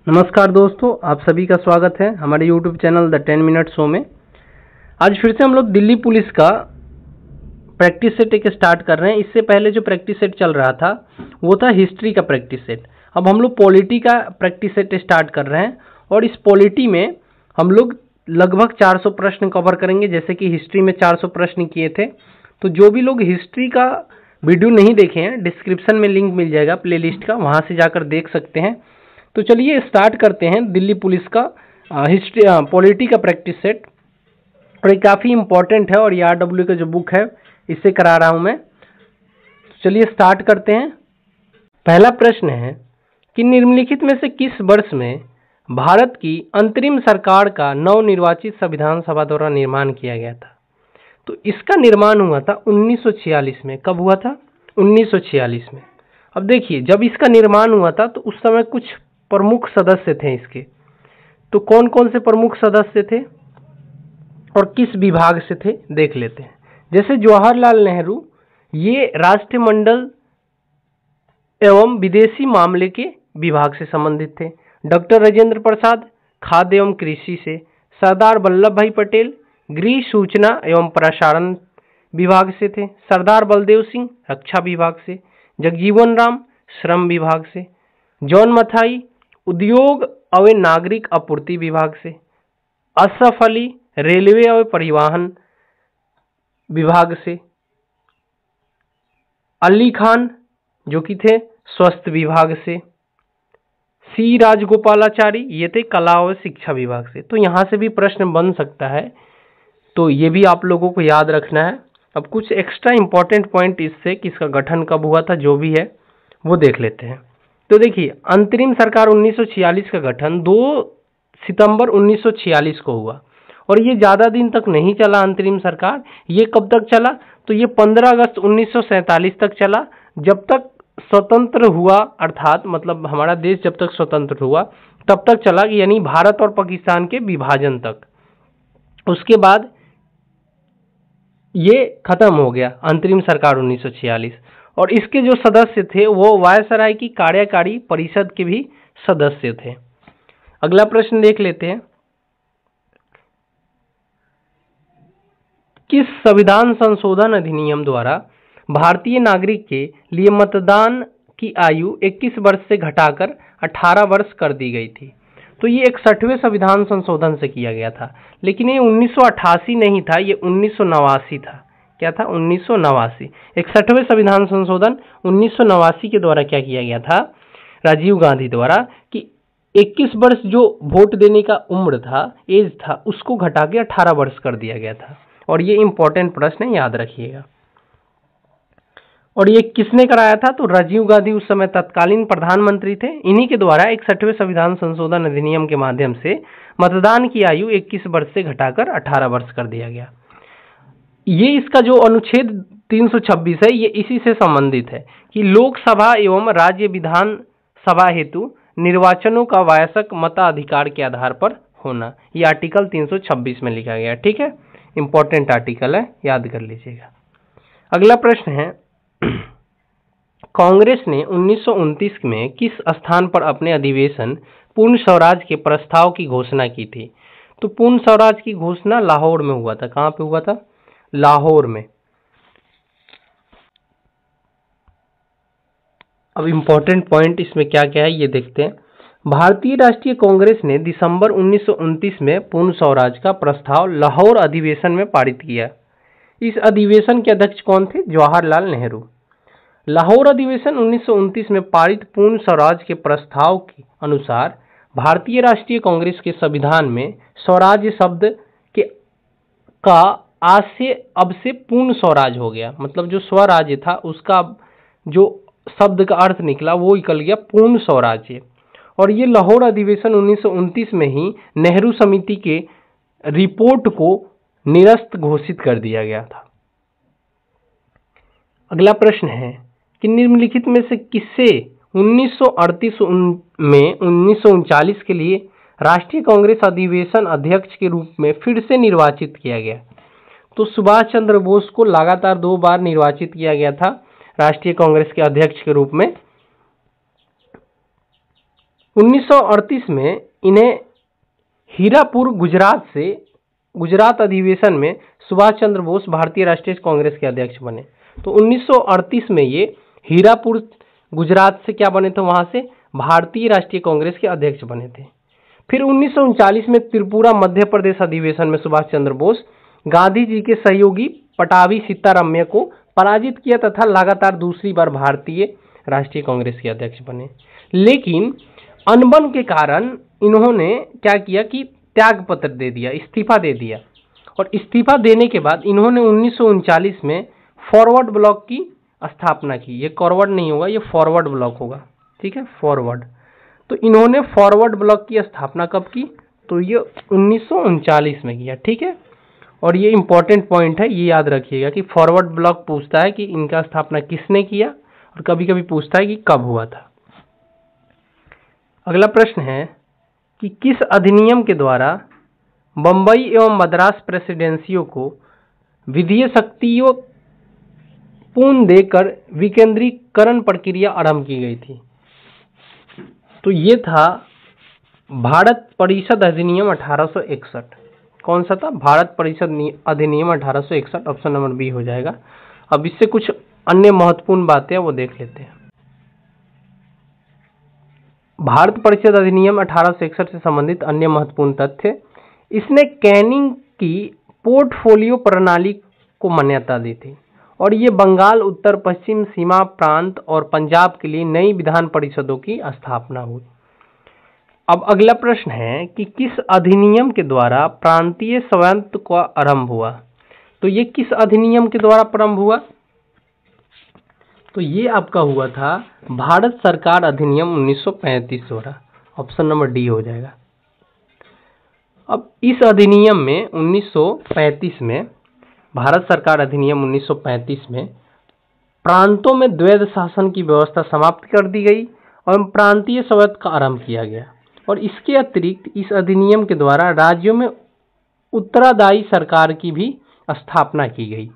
नमस्कार दोस्तों, आप सभी का स्वागत है हमारे YouTube channel the 10 minute show में। आज फिर से हम लोग दिल्ली पुलिस का प्रैक्टिस सेट एक स्टार्ट कर रहे हैं। इससे पहले जो प्रैक्टिस सेट चल रहा था वो था हिस्ट्री का प्रैक्टिस सेट। अब हम लोग पॉलिटी का प्रैक्टिस सेट स्टार्ट कर रहे हैं और इस पॉलिटी में हम लोग लगभग 400 प्रश्न कवर करेंगे। जैसे कि हिस्ट्री में 400 प्रश्न किए थे, तो जो भी लोग हिस्ट्री का वीडियो नहीं देखे हैं, डिस्क्रिप्शन में लिंक मिल जाएगा प्लेलिस्ट का, वहाँ से जाकर देख सकते हैं। तो चलिए स्टार्ट करते हैं दिल्ली पुलिस का हिस्ट्री पॉलिटी का प्रैक्टिस सेट। और ये काफ़ी इंपॉर्टेंट है और ये RW का जो बुक है इससे करा रहा हूँ मैं। तो चलिए स्टार्ट करते हैं। पहला प्रश्न है कि निम्नलिखित में से किस वर्ष में भारत की अंतरिम सरकार का नवनिर्वाचित संविधान सभा द्वारा निर्माण किया गया था? तो इसका निर्माण हुआ था 1946 में। कब हुआ था? 1946 में। अब देखिए, जब इसका निर्माण हुआ था तो उस समय कुछ प्रमुख सदस्य थे इसके। तो कौन कौन से प्रमुख सदस्य थे और किस विभाग से थे देख लेते हैं। जैसे जवाहरलाल नेहरू, ये राष्ट्रमंडल एवं विदेशी मामले के विभाग से संबंधित थे। डॉक्टर राजेंद्र प्रसाद, खाद्य एवं कृषि से। सरदार वल्लभ भाई पटेल, गृह सूचना एवं प्रसारण विभाग से थे। सरदार बलदेव सिंह, रक्षा विभाग से। जगजीवन राम, श्रम विभाग से। जॉन मथाई, उद्योग एवं नागरिक आपूर्ति विभाग से। अशरफ अली, रेलवे और परिवहन विभाग से। अली खान जो कि थे स्वास्थ्य विभाग से। सी राजगोपालाचारी, ये थे कला और शिक्षा विभाग से। तो यहाँ से भी प्रश्न बन सकता है, तो ये भी आप लोगों को याद रखना है। अब कुछ एक्स्ट्रा इंपॉर्टेंट पॉइंट इससे कि इसका गठन कब हुआ था जो भी है वो देख लेते हैं। तो देखिए, अंतरिम सरकार 1946 का गठन 2 सितंबर 1946 को हुआ और ये ज़्यादा दिन तक नहीं चला अंतरिम सरकार। ये कब तक चला? तो ये 15 अगस्त 1947 तक चला, जब तक स्वतंत्र हुआ, अर्थात मतलब हमारा देश जब तक स्वतंत्र हुआ तब तक चला, यानी भारत और पाकिस्तान के विभाजन तक। उसके बाद ये खत्म हो गया अंतरिम सरकार 1946। और इसके जो सदस्य थे वो वायसराय की कार्यकारी परिषद के भी सदस्य थे। अगला प्रश्न देख लेते हैं। किस संविधान संशोधन अधिनियम द्वारा भारतीय नागरिक के लिए मतदान की आयु 21 वर्ष से घटाकर 18 वर्ष कर दी गई थी? तो ये 61वें संविधान संशोधन से किया गया था, लेकिन ये 1988 नहीं था, ये 1989 था। क्या था? 1989। 61वें संविधान संशोधन 1989 के द्वारा क्या किया गया था? राजीव गांधी द्वारा, कि 21 वर्ष जो वोट देने का उम्र था, एज था, उसको घटा के 18 वर्ष कर दिया गया था। और ये इंपॉर्टेंट प्रश्न है, याद रखिएगा। और ये किसने कराया था? तो राजीव गांधी उस समय तत्कालीन प्रधानमंत्री थे। इन्हीं के द्वारा 61वें संविधान संशोधन अधिनियम के माध्यम से मतदान की आयु 21 वर्ष से घटाकर 18 वर्ष कर दिया गया। ये इसका जो अनुच्छेद 326 है, ये इसी से संबंधित है कि लोकसभा एवं राज्य विधान सभा हेतु निर्वाचनों का वयस्क मताधिकार के आधार पर होना। ये आर्टिकल 326 में लिखा गया। ठीक है, इंपॉर्टेंट आर्टिकल है, याद कर लीजिएगा। अगला प्रश्न है, कांग्रेस ने 1929 में किस स्थान पर अपने अधिवेशन पूर्ण स्वराज के प्रस्ताव की घोषणा की थी? तो पूर्ण स्वराज की घोषणा लाहौर में हुआ था। कहाँ पे हुआ था? लाहौर में। अब इंपॉर्टेंट पॉइंट इसमें क्या क्या है ये देखते हैं। भारतीय राष्ट्रीय कांग्रेस ने दिसंबर 1929 में पूर्ण स्वराज का प्रस्ताव लाहौर अधिवेशन में पारित किया। इस अधिवेशन के अध्यक्ष कौन थे? जवाहरलाल नेहरू। लाहौर अधिवेशन 1929 में पारित पूर्ण स्वराज के प्रस्ताव के अनुसार भारतीय राष्ट्रीय कांग्रेस के संविधान में स्वराज्य शब्द के का आज से अब से पूर्ण स्वराज हो गया। मतलब जो स्वराज्य था उसका जो शब्द का अर्थ निकला वो निकल गया पूर्ण स्वराज्य। और ये लाहौर अधिवेशन 1929 में ही नेहरू समिति के रिपोर्ट को निरस्त घोषित कर दिया गया था। अगला प्रश्न है कि निम्नलिखित में से किसे 1938 में 1939 के लिए राष्ट्रीय कांग्रेस अधिवेशन अध्यक्ष के रूप में फिर से निर्वाचित किया गया? तो सुभाष चंद्र बोस को लगातार 2 बार निर्वाचित किया गया था राष्ट्रीय कांग्रेस के अध्यक्ष के रूप में। 1938 में इन्हें हीरापुर गुजरात अधिवेशन में सुभाष चंद्र बोस भारतीय राष्ट्रीय कांग्रेस के अध्यक्ष बने। तो 1938 में ये हीरापुर गुजरात से क्या बने थे, वहां से भारतीय राष्ट्रीय कांग्रेस के अध्यक्ष बने थे। फिर 1939 में त्रिपुरा मध्य प्रदेश अधिवेशन में सुभाष चंद्र बोस गांधी जी के सहयोगी पटाभी सीतारामैया को पराजित किया तथा लगातार दूसरी बार भारतीय राष्ट्रीय कांग्रेस के अध्यक्ष बने। लेकिन अनबन के कारण इन्होंने क्या किया कि त्याग पत्र दे दिया, इस्तीफा दे दिया। और इस्तीफा देने के बाद इन्होंने 1939 में फॉरवर्ड ब्लॉक की स्थापना की। ये फॉरवर्ड नहीं होगा, ये फॉरवर्ड ब्लॉक होगा, ठीक है, फॉरवर्ड। तो इन्होंने फॉरवर्ड ब्लॉक की स्थापना कब की, तो ये 1939 में किया, ठीक है। और ये इंपॉर्टेंट पॉइंट है, ये याद रखिएगा कि फॉरवर्ड ब्लॉक पूछता है कि इनका स्थापना किसने किया, और कभी कभी पूछता है कि कब हुआ था। अगला प्रश्न है कि किस अधिनियम के द्वारा बंबई एवं मद्रास प्रेसिडेंसियों को विधीय शक्तियों पूर्ण देकर विकेंद्रीकरण प्रक्रिया आरंभ की गई थी। तो ये था भारत परिषद अधिनियम 1861। कौन सा था, भारत परिषद अधिनियम 1861, ऑप्शन नंबर बी हो जाएगा। अब इससे कुछ अन्य महत्वपूर्ण बातें वो देख लेते हैं। भारत परिषद अधिनियम 1861 से संबंधित अन्य महत्वपूर्ण तथ्य, इसने कैनिंग की पोर्टफोलियो प्रणाली को मान्यता दी थी और ये बंगाल, उत्तर पश्चिम सीमा प्रांत और पंजाब के लिए नई विधान परिषदों की स्थापना हुई। अब अगला प्रश्न है कि किस अधिनियम के द्वारा प्रांतीय स्वायत्त का आरंभ हुआ। तो ये किस अधिनियम के द्वारा प्रारंभ हुआ, तो ये आपका हुआ था भारत सरकार अधिनियम 1935 द्वारा, ऑप्शन नंबर डी हो जाएगा। अब इस अधिनियम में 1935 में, भारत सरकार अधिनियम 1935 में प्रांतों में द्वैध शासन की व्यवस्था समाप्त कर दी गई और प्रांतीय स्वायत्त का आरंभ किया गया। और इसके अतिरिक्त इस अधिनियम के द्वारा राज्यों में उत्तरादायी सरकार की भी स्थापना की गई।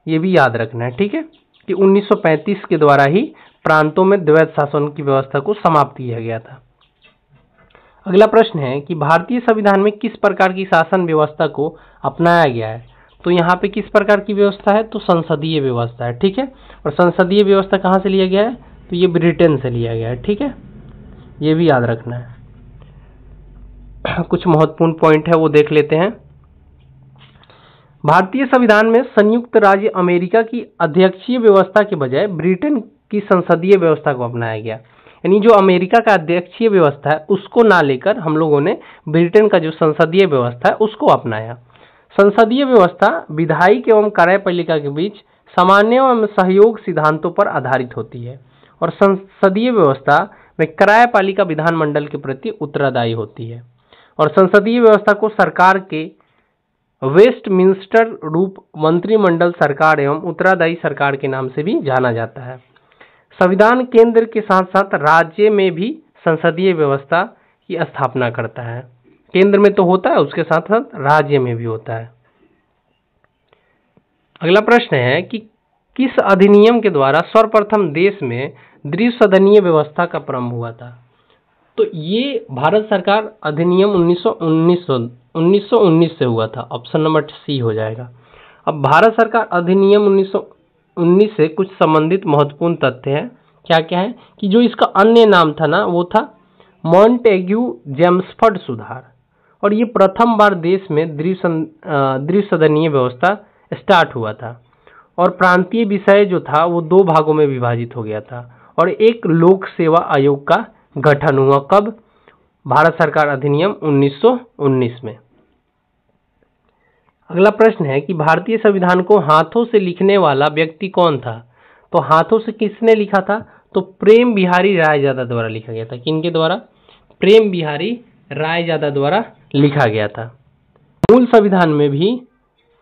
ये भी याद रखना है, ठीक है, कि 1935 के द्वारा ही प्रांतों में द्वैध शासन की व्यवस्था को समाप्त किया गया था। अगला प्रश्न है कि भारतीय संविधान में किस प्रकार की शासन व्यवस्था को अपनाया गया है। तो यहाँ पे किस प्रकार की व्यवस्था है, तो संसदीय व्यवस्था है, ठीक है। और संसदीय व्यवस्था कहाँ से लिया गया है, तो ये ब्रिटेन से लिया गया है, ठीक है, ये भी याद रखना है। कुछ महत्वपूर्ण पॉइंट है वो देख लेते हैं। भारतीय संविधान में संयुक्त राज्य अमेरिका की अध्यक्षीय व्यवस्था के बजाय ब्रिटेन की संसदीय व्यवस्था को अपनाया गया। यानी जो अमेरिका का अध्यक्षीय व्यवस्था है उसको ना लेकर हम लोगों ने ब्रिटेन का जो संसदीय व्यवस्था है उसको अपनाया। संसदीय व्यवस्था विधायिका एवं कार्यपालिका के बीच सामान्य एवं सहयोग सिद्धांतों पर आधारित होती है और संसदीय व्यवस्था में कार्यपालिका विधानमंडल के प्रति उत्तरदायी होती है। और संसदीय व्यवस्था को सरकार के वेस्टमिंस्टर रूप मंत्रिमंडल सरकार एवं उत्तरादायी सरकार के नाम से भी जाना जाता है। संविधान केंद्र के साथ साथ राज्य में भी संसदीय व्यवस्था की स्थापना करता है। केंद्र में तो होता है, उसके साथ साथ राज्य में भी होता है। अगला प्रश्न है कि किस अधिनियम के द्वारा सर्वप्रथम देश में द्विसदनीय व्यवस्था का प्रारंभ हुआ था। तो ये भारत सरकार अधिनियम 1919 से हुआ था, ऑप्शन नंबर सी हो जाएगा। अब भारत सरकार अधिनियम 1919 से कुछ संबंधित महत्वपूर्ण तथ्य हैं। क्या क्या है कि जो इसका अन्य नाम था ना, वो था मॉन्टेग्यू जेम्सफोर्ड सुधार। और ये प्रथम बार देश में द्विसदनीय व्यवस्था स्टार्ट हुआ था और प्रांतीय विषय जो था वो दो भागों में विभाजित हो गया था और एक लोक सेवा आयोग का गठन हुआ। कब, भारत सरकार अधिनियम 1919 में। अगला प्रश्न है कि भारतीय संविधान को हाथों से लिखने वाला व्यक्ति कौन था। तो हाथों से किसने लिखा था, तो प्रेम बिहारी रायजादा द्वारा लिखा गया था। किनके द्वारा, प्रेम बिहारी रायजादा द्वारा लिखा गया था। मूल संविधान में भी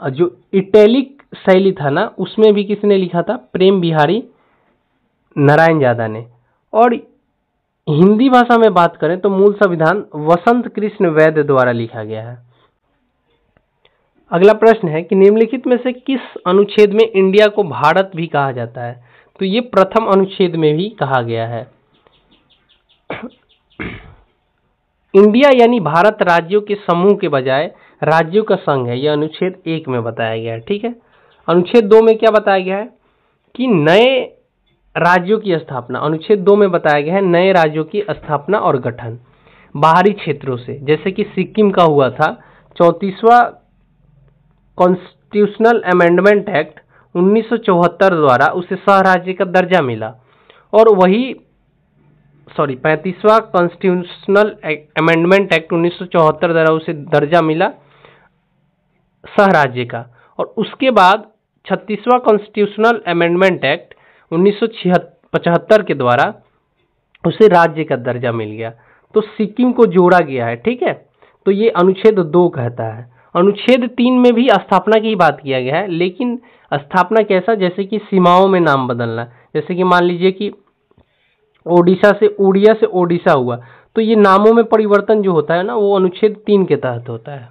जो इटैलिक शैली था ना, उसमें भी किसने लिखा था, प्रेम बिहारी नारायणजादा ने। और हिंदी भाषा में बात करें तो मूल संविधान वसंत कृष्ण वैद्य द्वारा लिखा गया है। अगला प्रश्न है कि निम्नलिखित में से किस अनुच्छेद में इंडिया को भारत भी कहा जाता है। तो ये प्रथम अनुच्छेद में भी कहा गया है। इंडिया यानी भारत राज्यों के समूह के बजाय राज्यों का संघ है, यह अनुच्छेद 1 में बताया गया है। ठीक है। अनुच्छेद 2 में क्या बताया गया है कि नए राज्यों की स्थापना, अनुच्छेद 2 में बताया गया है नए राज्यों की स्थापना और गठन बाहरी क्षेत्रों से, जैसे कि सिक्किम का हुआ था 34वां कॉन्स्टिट्यूशनल अमेंडमेंट एक्ट 1974 द्वारा उसे सह राज्य का दर्जा मिला, और वही 35वां कॉन्स्टिट्यूशनल अमेंडमेंट एक्ट 1974 द्वारा उसे दर्जा मिला सह राज्य का, और उसके बाद 36वां कॉन्स्टिट्यूशनल अमेंडमेंट एक्ट 1975 के द्वारा उसे राज्य का दर्जा मिल गया। तो सिक्किम को जोड़ा गया है। ठीक है। तो ये अनुच्छेद 2 कहता है। अनुच्छेद 3 में भी स्थापना की बात किया गया है, लेकिन स्थापना कैसा, जैसे कि सीमाओं में नाम बदलना, जैसे कि मान लीजिए कि ओडिशा से उड़िया से ओडिशा हुआ, तो ये नामों में परिवर्तन जो होता है ना, वो अनुच्छेद 3 के तहत होता है।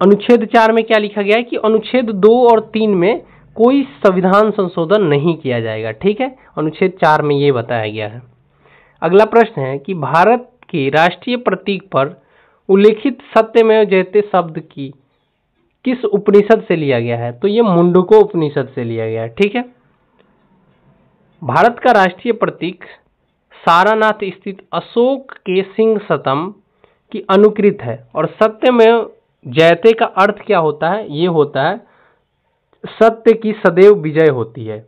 अनुच्छेद 4 में क्या लिखा गया है कि अनुच्छेद 2 और 3 में कोई संविधान संशोधन नहीं किया जाएगा। ठीक है। अनुच्छेद 4 में ये बताया गया है। अगला प्रश्न है कि भारत के राष्ट्रीय प्रतीक पर उल्लेखित सत्यमेव जयते शब्द की किस उपनिषद से लिया गया है? तो ये मुंडको उपनिषद से लिया गया है। ठीक है। भारत का राष्ट्रीय प्रतीक सारनाथ स्थित अशोक के सिंह स्तंभ की अनुकृत है, और सत्यमेव जयते का अर्थ क्या होता है? ये होता है सत्य की सदैव विजय होती है।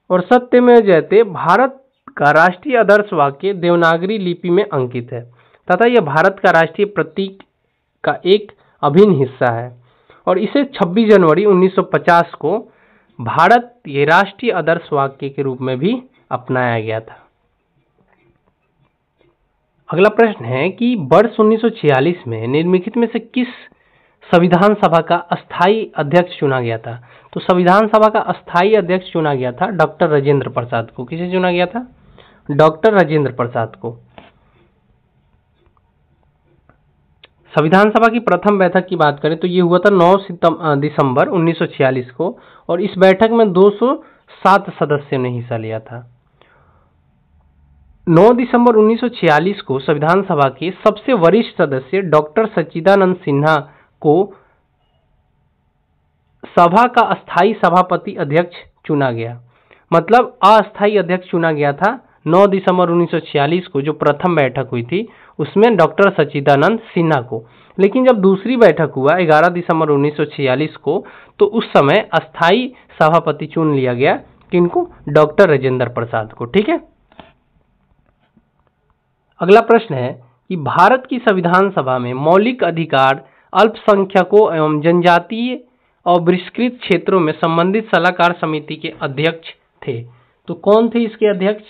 और सत्यमेव जयते भारत का राष्ट्रीय आदर्श वाक्य देवनागरी लिपि में अंकित है तथा यह भारत का राष्ट्रीय प्रतीक का एक अभिन्न हिस्सा है, और इसे 26 जनवरी 1950 को भारत के राष्ट्रीय आदर्श वाक्य के रूप में भी अपनाया गया था। अगला प्रश्न है कि वर्ष 1946 में निम्नलिखित में से किस संविधान सभा का अस्थायी अध्यक्ष चुना गया था? तो संविधान सभा का अस्थायी अध्यक्ष चुना गया था डॉक्टर राजेंद्र प्रसाद को। किसे चुना गया था? डॉक्टर राजेंद्र प्रसाद को। संविधान सभा की प्रथम बैठक की बात करें तो ये हुआ था 9 दिसंबर 1946 को, और इस बैठक में 207 सदस्यों ने हिस्सा लिया था। 9 दिसंबर 1946 को संविधान सभा के सबसे वरिष्ठ सदस्य डॉक्टर सच्चिदानंद सिन्हा को सभा का अस्थायी सभापति अध्यक्ष चुना गया। मतलब अस्थायी अध्यक्ष चुना गया था 9 दिसंबर 1946 को जो प्रथम बैठक हुई थी उसमें डॉक्टर सच्चिदानंद सिन्हा को, लेकिन जब दूसरी बैठक हुआ 11 दिसंबर 1946 को तो उस समय अस्थायी सभापति चुन लिया गया किनको? डॉक्टर राजेंद्र प्रसाद को। ठीक है। अगला प्रश्न है कि भारत की संविधान सभा में मौलिक अधिकार अल्पसंख्यकों एवं जनजातीय और बहिष्कृत क्षेत्रों में संबंधित सलाहकार समिति के अध्यक्ष थे। तो कौन थे इसके अध्यक्ष?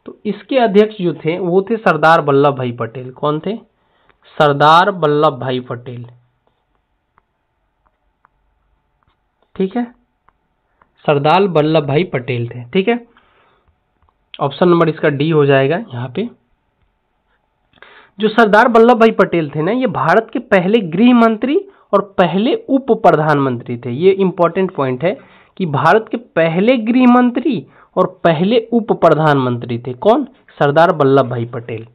तो इसके अध्यक्ष जो थे वो थे सरदार वल्लभ भाई पटेल। कौन थे? सरदार वल्लभ भाई पटेल। ठीक है। सरदार वल्लभ भाई पटेल थे। ठीक है। ऑप्शन नंबर इसका डी हो जाएगा यहाँ पे। जो सरदार वल्लभ भाई पटेल थे ना, ये भारत के पहले गृह मंत्री और पहले उप प्रधानमंत्री थे। ये इंपॉर्टेंट पॉइंट है कि भारत के पहले गृह मंत्री और पहले उप प्रधानमंत्री थे। कौन? सरदार वल्लभ भाई पटेल।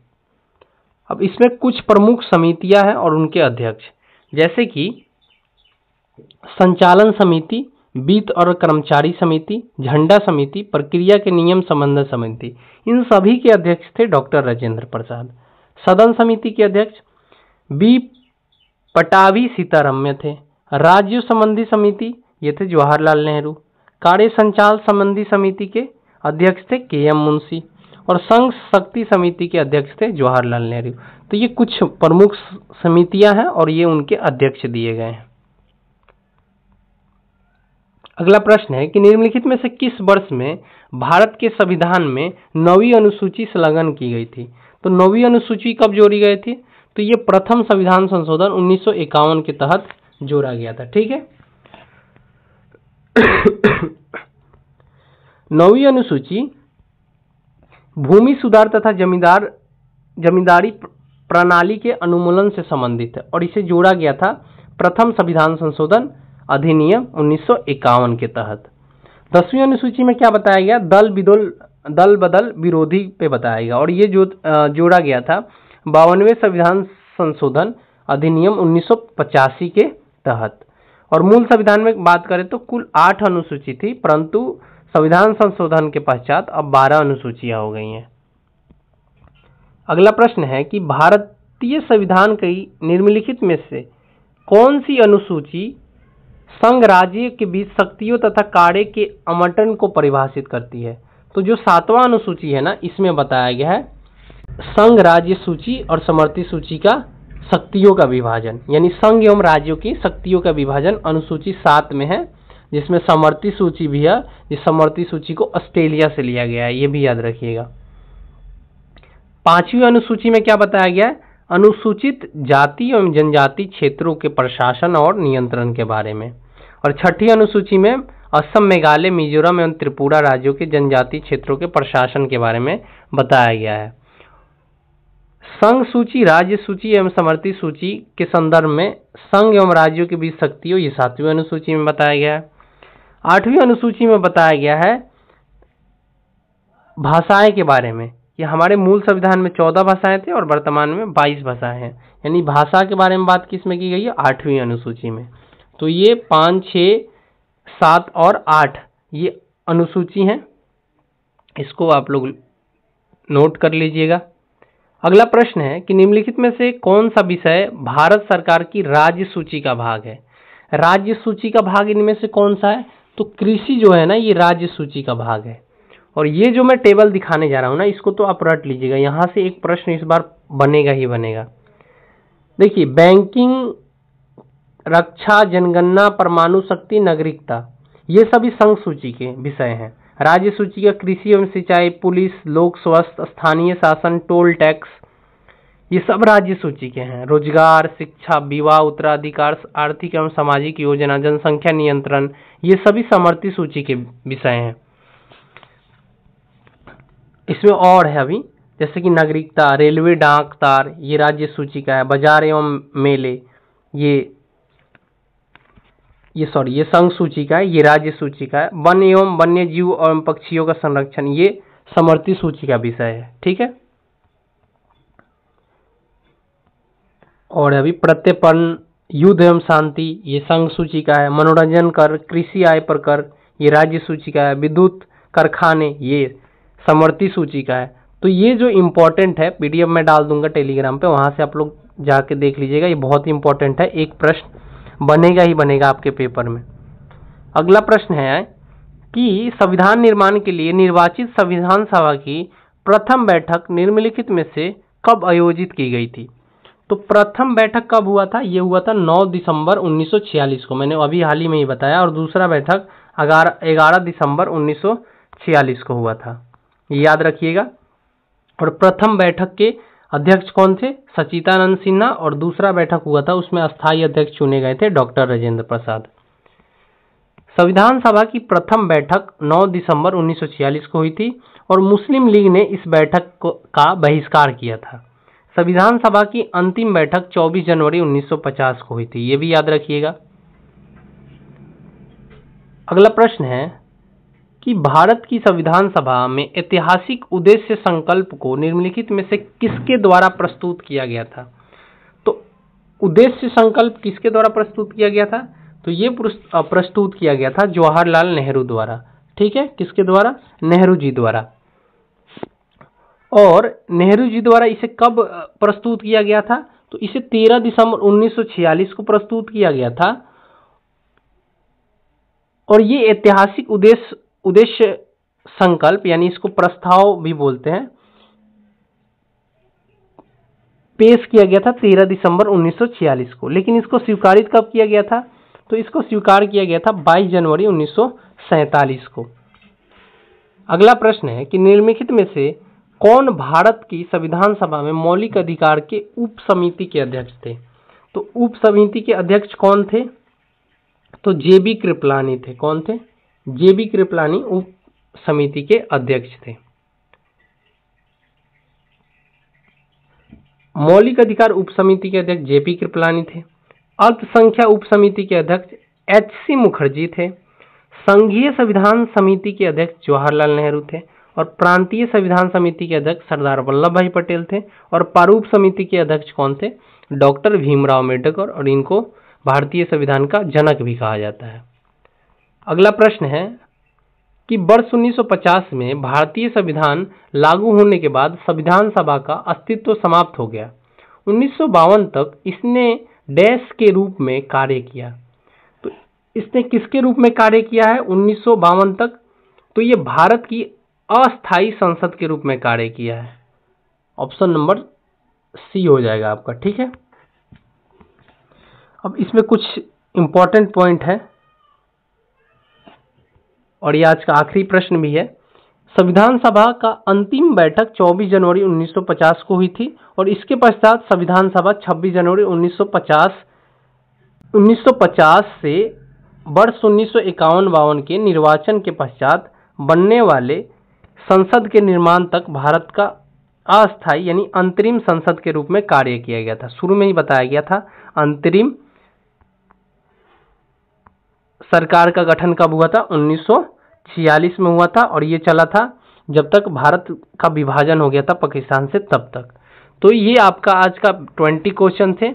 अब इसमें कुछ प्रमुख समितियां हैं और उनके अध्यक्ष, जैसे कि संचालन समिति, वित्त और कर्मचारी समिति, झंडा समिति, प्रक्रिया के नियम संबंध समिति, इन सभी के अध्यक्ष थे डॉक्टर राजेंद्र प्रसाद। सदन समिति के अध्यक्ष बी पटाभी सीतारम्य थे। राज्य संबंधी समिति ये थे जवाहरलाल नेहरू। कार्य संचालन संबंधी समिति के अध्यक्ष थे के.एम. मुंशी, और संघ शक्ति समिति के अध्यक्ष थे जवाहरलाल नेहरू। तो ये कुछ प्रमुख समितियां हैं और ये उनके अध्यक्ष दिए गए हैं। अगला प्रश्न है कि निम्नलिखित में से किस वर्ष में भारत के संविधान में 9वीं अनुसूची संलग्न की गई थी? तो 9वीं अनुसूची कब जोड़ी गई थी? तो ये प्रथम संविधान संशोधन 1951 के तहत जोड़ा गया था। ठीक है। 9वीं अनुसूची भूमि सुधार तथा जमींदारी प्रणाली के अनुमूलन से संबंधित है और इसे जोड़ा गया था प्रथम संविधान संशोधन अधिनियम 1951 के तहत। 10वीं अनुसूची में क्या बताया गया? दल दल बदल विरोधी पे बताया गया। और ये जो जोड़ा गया था 52वें संविधान संशोधन अधिनियम 1985 के तहत। और मूल संविधान में बात करें तो कुल 8 अनुसूची थी, परंतु संविधान संशोधन के पश्चात अब 12 अनुसूचियां हो गई हैं। अगला प्रश्न है कि भारतीय संविधान की निम्नलिखित में से कौन सी अनुसूची संघ राज्य के बीच शक्तियों तथा कार्य के आवंटन को परिभाषित करती है? तो जो 7वां अनुसूची है ना, इसमें बताया गया है संघ राज्य सूची और समवर्ती सूची का शक्तियों का विभाजन, यानी संघ एवं राज्यों की शक्तियों का विभाजन अनुसूची 7 में है, जिसमें समवर्ती सूची भी है। इस समवर्ती सूची को ऑस्ट्रेलिया से लिया गया है, ये भी याद रखिएगा। 5वीं अनुसूची में क्या बताया गया है? अनुसूचित जाति एवं जनजाति क्षेत्रों के प्रशासन और नियंत्रण के बारे में। और 6ठी अनुसूची में असम, मेघालय, मिजोरम एवं त्रिपुरा राज्यों के जनजाति क्षेत्रों के प्रशासन के बारे में बताया गया है। संघ सूची, राज्य सूची एवं समवर्ती सूची के संदर्भ में संघ एवं राज्यों के बीच शक्तियों, ये 7वीं अनुसूची में बताया गया है। 8वीं अनुसूची में बताया गया है भाषाएं के बारे में, कि हमारे मूल संविधान में 14 भाषाएं थे और वर्तमान में 22 भाषाएं हैं, यानी भाषा के बारे में बात किस में की गई है? 8वीं अनुसूची में। तो ये 5, 6, 7 और 8 ये अनुसूची हैं, इसको आप लोग नोट कर लीजिएगा। अगला प्रश्न है कि निम्नलिखित में से कौन सा विषय भारत सरकार की राज्य सूची का भाग है? राज्य सूची का भाग इनमें से कौन सा है? तो कृषि जो है ना, ये राज्य सूची का भाग है। और ये जो मैं टेबल दिखाने जा रहा हूं ना, इसको तो आप रट लीजिएगा, यहां से एक प्रश्न इस बार बनेगा ही बनेगा। देखिए, बैंकिंग, रक्षा, जनगणना, परमाणु शक्ति, नागरिकता, ये सभी संघ सूची के विषय हैं। राज्य सूची का कृषि एवं सिंचाई, पुलिस, लोक स्वास्थ्य, स्थानीय शासन, टोल टैक्स, ये सब राज्य सूची के हैं। रोजगार, शिक्षा, विवाह, उत्तराधिकार, आर्थिक एवं सामाजिक योजना, जनसंख्या नियंत्रण, ये सभी समवर्ती सूची के विषय हैं। इसमें और है अभी, जैसे कि नागरिकता, रेलवे, डाक, तार, ये राज्य सूची का है। बाजार एवं मेले, ये संघ सूची का है, ये राज्य सूची का है। वन एवं वन्य जीव एवं पक्षियों का संरक्षण, ये समवर्ती सूची का विषय है। ठीक है। और अभी प्रत्यर्पण, युद्ध एवं शांति, ये संघ सूची का है। मनोरंजन कर, कृषि आय पर कर, ये राज्य सूची का है। विद्युत कारखाने, ये समवर्ती सूची का है। तो ये जो इम्पोर्टेंट है, पीडीएफ में डाल दूंगा टेलीग्राम पे, वहां से आप लोग जाके देख लीजिएगा, ये बहुत इंपॉर्टेंट है, एक प्रश्न बनेगा ही बनेगा आपके पेपर में। अगला प्रश्न है कि संविधान निर्माण के लिए निर्वाचित संविधान सभा की प्रथम बैठक निम्नलिखित में से कब आयोजित की गई थी? तो प्रथम बैठक कब हुआ था? ये हुआ था 9 दिसंबर 1946 को, मैंने अभी हाल ही में ही बताया। और दूसरा बैठक 11 दिसंबर 1946 को हुआ था, ये याद रखिएगा। और प्रथम बैठक के अध्यक्ष कौन थे? सच्चिदानंद सिन्हा। और दूसरा बैठक हुआ था, उसमें अस्थायी अध्यक्ष चुने गए थे डॉक्टर राजेंद्र प्रसाद। संविधान सभा की प्रथम बैठक 9 दिसंबर 1946 को हुई थी और मुस्लिम लीग ने इस बैठक का बहिष्कार किया था। संविधान सभा की अंतिम बैठक 24 जनवरी 1950 को हुई थी, ये भी याद रखिएगा। अगला प्रश्न है कि भारत की संविधान सभा में ऐतिहासिक उद्देश्य संकल्प को निम्नलिखित में से किसके द्वारा प्रस्तुत किया गया था? तो उद्देश्य संकल्प किसके द्वारा प्रस्तुत किया गया था? तो ये प्रस्तुत किया गया था जवाहरलाल नेहरू द्वारा। ठीक है, किसके द्वारा? नेहरू जी द्वारा। और नेहरू जी द्वारा इसे कब प्रस्तुत किया गया था? तो इसे 13 दिसंबर 1946 को प्रस्तुत किया गया था। और ये ऐतिहासिक उद्देश्य संकल्प, यानी इसको प्रस्ताव भी बोलते हैं, पेश किया गया था 13 दिसंबर 1946 को। लेकिन इसको स्वीकारित कब किया गया था? तो इसको स्वीकार किया गया था 22 जनवरी 1947 को। अगला प्रश्न है कि निम्नलिखित में से कौन भारत की संविधान सभा में मौलिक अधिकार के उप समिति के अध्यक्ष थे? तो उप समिति के अध्यक्ष कौन थे? तो जेबी कृपलानी थे। कौन थे? जेबी कृपलानी उप समिति के अध्यक्ष थे। मौलिक अधिकार उप समिति के अध्यक्ष जेपी कृपलानी थे। अल्पसंख्या उप समिति के अध्यक्ष एचसी मुखर्जी थे। संघीय संविधान समिति के अध्यक्ष जवाहरलाल नेहरू थे। और प्रांतीय संविधान समिति के अध्यक्ष सरदार वल्लभ भाई पटेल थे। और प्रारूप समिति के अध्यक्ष कौन थे? डॉक्टर भीमराव अम्बेडकर, और इनको भारतीय संविधान का जनक भी कहा जाता है। अगला प्रश्न है कि वर्ष 1950 में भारतीय संविधान लागू होने के बाद संविधान सभा का अस्तित्व समाप्त हो गया। 1952 तक इसने डैश के रूप में कार्य किया। तो इसने किसके रूप में कार्य किया है 1952 तक? तो ये भारत की अस्थायी संसद के रूप में कार्य किया है। ऑप्शन नंबर सी हो जाएगा आपका, ठीक है। अब इसमें कुछ इंपॉर्टेंट पॉइंट है और ये आज का आखिरी प्रश्न भी है। संविधान सभा का अंतिम बैठक 24 जनवरी 1950 को हुई थी और इसके पश्चात संविधान सभा 26 जनवरी 1950 से वर्ष 1951-52 के निर्वाचन के पश्चात बनने वाले संसद के निर्माण तक भारत का अस्थायी यानी अंतरिम संसद के रूप में कार्य किया गया था। शुरू में ही बताया गया था अंतरिम सरकार का गठन कब हुआ था? 1946 में हुआ था और ये चला था जब तक भारत का विभाजन हो गया था पाकिस्तान से, तब तक। तो ये आपका आज का 20 क्वेश्चन थे।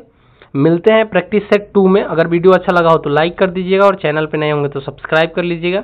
मिलते हैं प्रैक्टिस सेट 2 में। अगर वीडियो अच्छा लगा हो तो लाइक कर दीजिएगा और चैनल पे नए होंगे तो सब्सक्राइब कर लीजिएगा।